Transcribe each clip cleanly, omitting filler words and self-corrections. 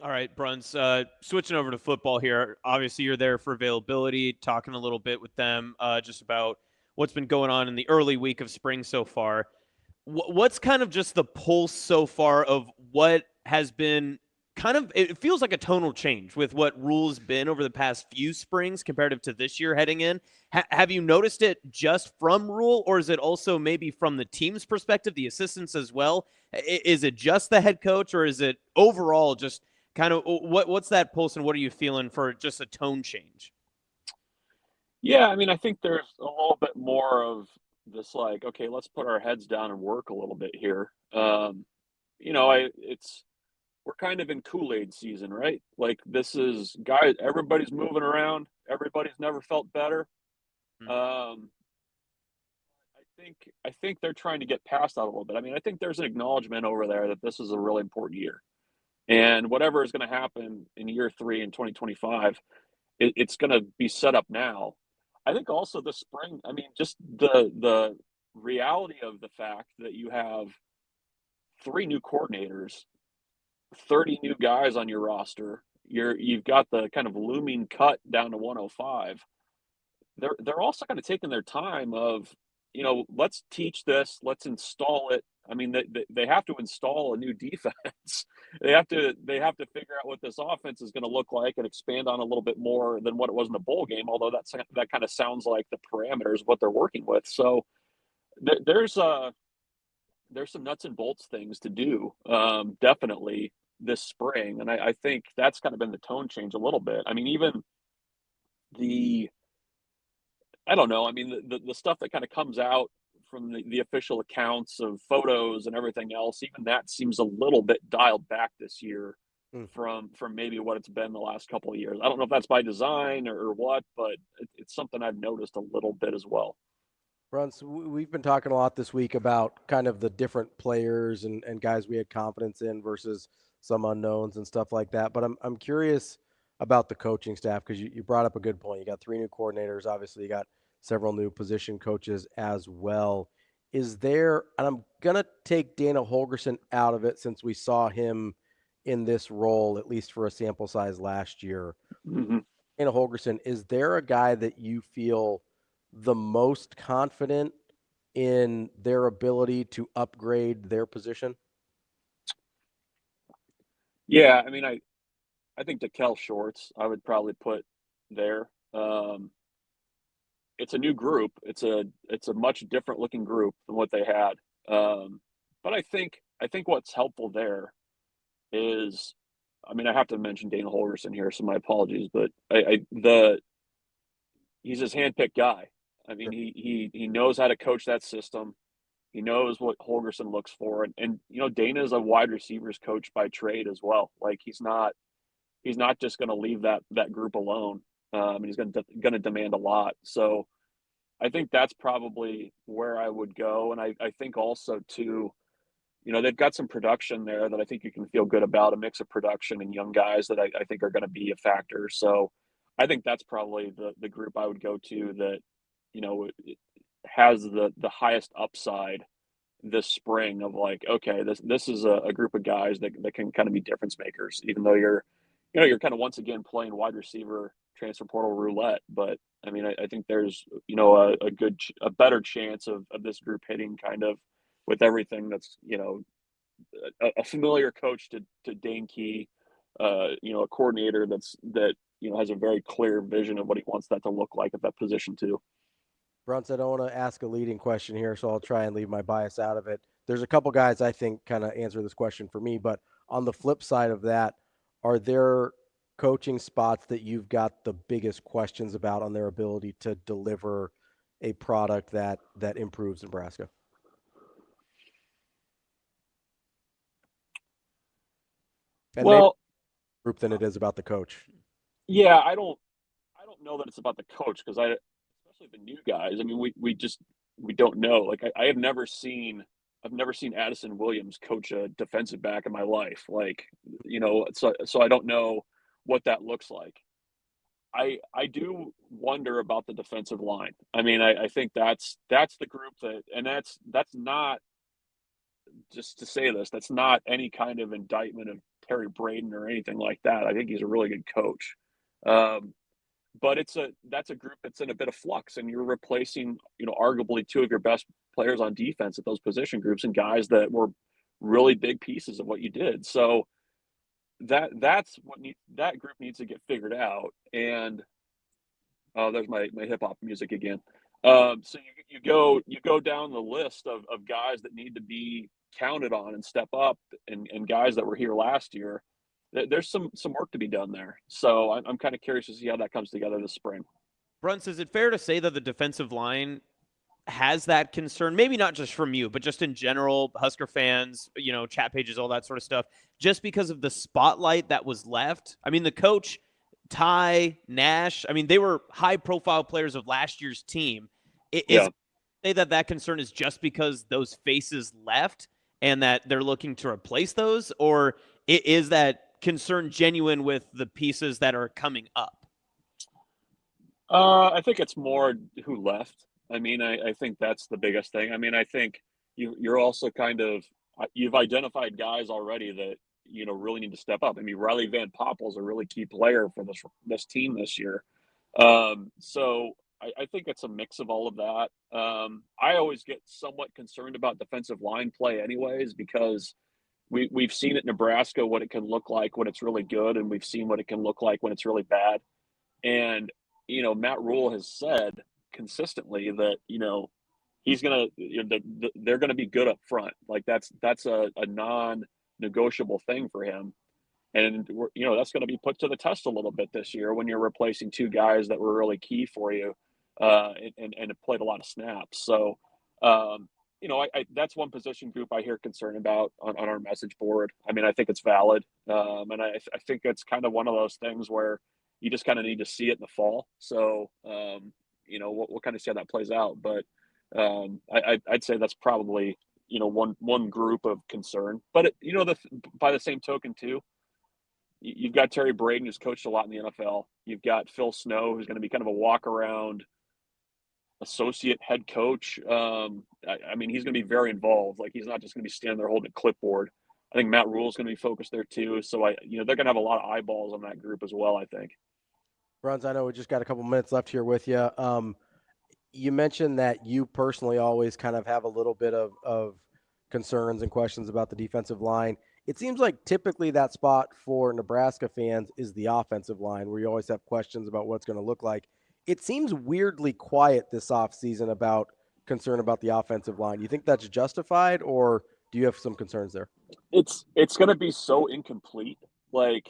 All right, Bruntz, switching over to football here. Obviously, you're there for availability, talking a little bit with them just about what's been going on in the early week of spring so far. What's kind of just the pulse so far of what has been kind of, it feels like a tonal change with what Rule's been over the past few springs comparative to this year heading in. Have you noticed it just from Rule, or is it also maybe from the team's perspective, the assistants as well? Is it just the head coach, or is it overall just kind of what's that pulse and what are you feeling for just a tone change? Yeah, I mean, I think there's a little bit more of this, like, okay, let's put our heads down and work a little bit here. It's we're kind of in Kool-Aid season, right? Like this is guys, everybody's moving around, everybody's never felt better. Hmm. Um, I think they're trying to get past that a little bit. I mean, I think there's an acknowledgement over there that this is a really important year, and whatever is going to happen in year three in 2025, it's going to be set up now. I think also the spring. I mean, just the reality of the fact that you have three new coordinators, 30 new guys on your roster. You've got the kind of looming cut down to 105. They're also kind of taking their time of, let's teach this, let's install it. I mean, they have to install a new defense. They have to figure out what this offense is going to look like and expand on a little bit more than what it was in the bowl game. Although that kind of sounds like the parameters of what they're working with. So there's some nuts and bolts things to do, definitely this spring, and I think that's kind of been the tone change a little bit. I mean, even the I don't know. I mean, the stuff that kind of comes out from the official accounts of photos and everything else, even that seems a little bit dialed back this year Mm. from maybe what it's been the last couple of years. I don't know if that's by design or what, but it's something I've noticed a little bit as well. Bruns, we've been talking a lot this week about kind of the different players and guys we had confidence in versus some unknowns and stuff like that. But I'm curious about the coaching staff because you brought up a good point. You got three new coordinators. Obviously, you got several new position coaches as well. Is there, and I'm going to take Dana Holgerson out of it since we saw him in this role, at least for a sample size last year. Hmm. Dana Holgerson, is there a guy that you feel the most confident in their ability to upgrade their position? Yeah, I mean, I think DeKel Shorts I would probably put there. It's a new group. It's a much different looking group than what they had. But I think what's helpful there is, I mean, I have to mention Dana Holgerson here, so my apologies, but he's his handpicked guy. I mean, Sure. he knows how to coach that system. He knows what Holgerson looks for, and Dana is a wide receivers coach by trade as well. Like he's not just going to leave that group alone. And he's going to demand a lot. So I think that's probably where I would go. And I think also too, they've got some production there that I think you can feel good about, a mix of production and young guys that I think are going to be a factor. So I think that's probably the group I would go to that, it has the highest upside this spring of like, okay, this is a group of guys that can kind of be difference makers, even though you're kind of once again playing wide receiver transfer portal roulette. But I mean, I think there's a better chance of this group hitting kind of with everything that's a familiar coach to Dane Key, a coordinator that has a very clear vision of what he wants that to look like at that position too. Brunson, I don't want to ask a leading question here, so I'll try and leave my bias out of it. There's a couple guys I think kind of answer this question for me, but on the flip side of that, are there coaching spots that you've got the biggest questions about on their ability to deliver a product that improves Nebraska? And maybe Well, group than it is about the coach. yeah, I don't know that it's about the coach because especially the new guys. I mean, we don't know. Like I've never seen Addison Williams coach a defensive back in my life. Like, so I don't know what that looks like. I do wonder about the defensive line. I mean, I think that's the group that, and that's not, just to say this, that's not any kind of indictment of Terry Braden or anything like that. I think he's a really good coach. But that's a group that's in a bit of flux, and you're replacing, arguably two of your best players on defense at those position groups and guys that were really big pieces of what you did. So that's that group needs to get figured out. And there's my hip hop music again. So you go down the list of guys that need to be counted on and step up, and guys that were here last year. There's some work to be done there. So I'm kind of curious to see how that comes together this spring. Bruntz, is it fair to say that the defensive line has that concern? Maybe not just from you, but just in general, Husker fans, chat pages, all that sort of stuff, just because of the spotlight that was left? I mean, the coach, Ty, Nash, they were high-profile players of last year's team. Say that concern is just because those faces left and that they're looking to replace those, or is that concern genuine with the pieces that are coming up? I think it's more who left. I think that's the biggest thing. I think you're also you've identified guys already that really need to step up. Riley Van Poppel's a really key player for this team this year. So I think it's a mix of all of that. I always get somewhat concerned about defensive line play anyways, because we've seen at Nebraska what it can look like when it's really good, and we've seen what it can look like when it's really bad. And, Matt Rule has said consistently that, he's going to, they're going to be good up front. Like that's a non-negotiable thing for him. And, that's going to be put to the test a little bit this year when you're replacing two guys that were really key for you and have played a lot of snaps. So, that's one position group I hear concern about on our message board. I think it's valid. And I think it's kind of one of those things where you just kind of need to see it in the fall. So, we'll kind of see how that plays out. But I'd say that's probably, one group of concern. But, by the same token, too, you've got Terry Braden, who's coached a lot in the NFL. You've got Phil Snow, who's going to be kind of a walk-around associate head coach. He's going to be very involved. Like, he's not just going to be standing there holding a clipboard. I think Matt Rule is going to be focused there too. So they're going to have a lot of eyeballs on that group as well, I think. Bruntz, I know we just got a couple minutes left here with you. You mentioned that you personally always kind of have a little bit of concerns and questions about the defensive line. It seems like typically that spot for Nebraska fans is the offensive line, where you always have questions about what it's going to look like. It seems weirdly quiet this offseason about concern about the offensive line. Do you think that's justified, or do you have some concerns there? It's going to be so incomplete. Like,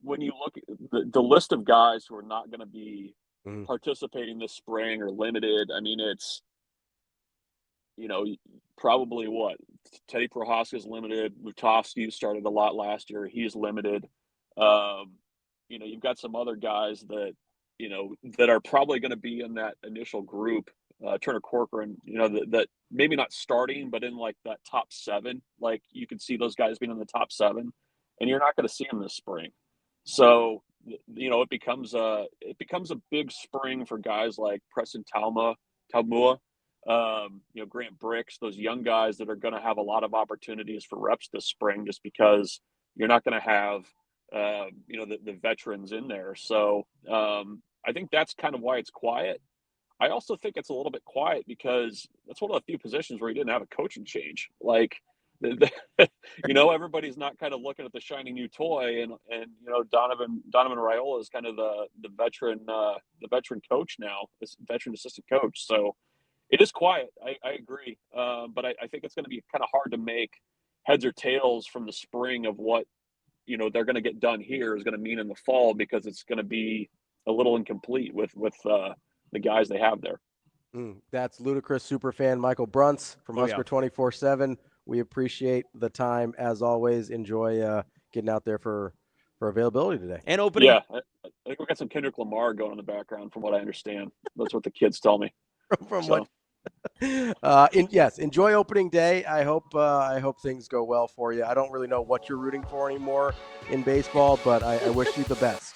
when you look at the list of guys who are not going to be participating this spring or limited, it's, probably Teddy Prohaska's limited. Lutovsky started a lot last year. He's limited. You've got some other guys that, that are probably going to be in that initial group. Turner Corcoran, that maybe not starting, but in like that top 7, like you could see those guys being in the top 7, and you're not going to see them this spring. So, it becomes a big spring for guys like Preston Talmua, Grant Bricks, those young guys that are going to have a lot of opportunities for reps this spring, just because you're not going to have, the veterans in there. So I think that's kind of why it's quiet. I also think it's a little bit quiet because that's one of the few positions where you didn't have a coaching change. Like, everybody's not kind of looking at the shiny new toy, and Donovan Raiola is kind of the veteran coach now, this veteran assistant coach. So it is quiet. I agree, but I think it's going to be kind of hard to make heads or tails from the spring of what they're going to get done here is going to mean in the fall, because it's going to be a little incomplete with the guys they have there. That's ludicrous superfan Michael Bruntz from Husker247. We appreciate the time as always. Enjoy getting out there for availability today. And opening. Yeah, I think we got some Kendrick Lamar going in the background, from what I understand. That's what the kids tell me. Yes, enjoy opening day. I hope things go well for you. I don't really know what you're rooting for anymore in baseball, but I wish you the best.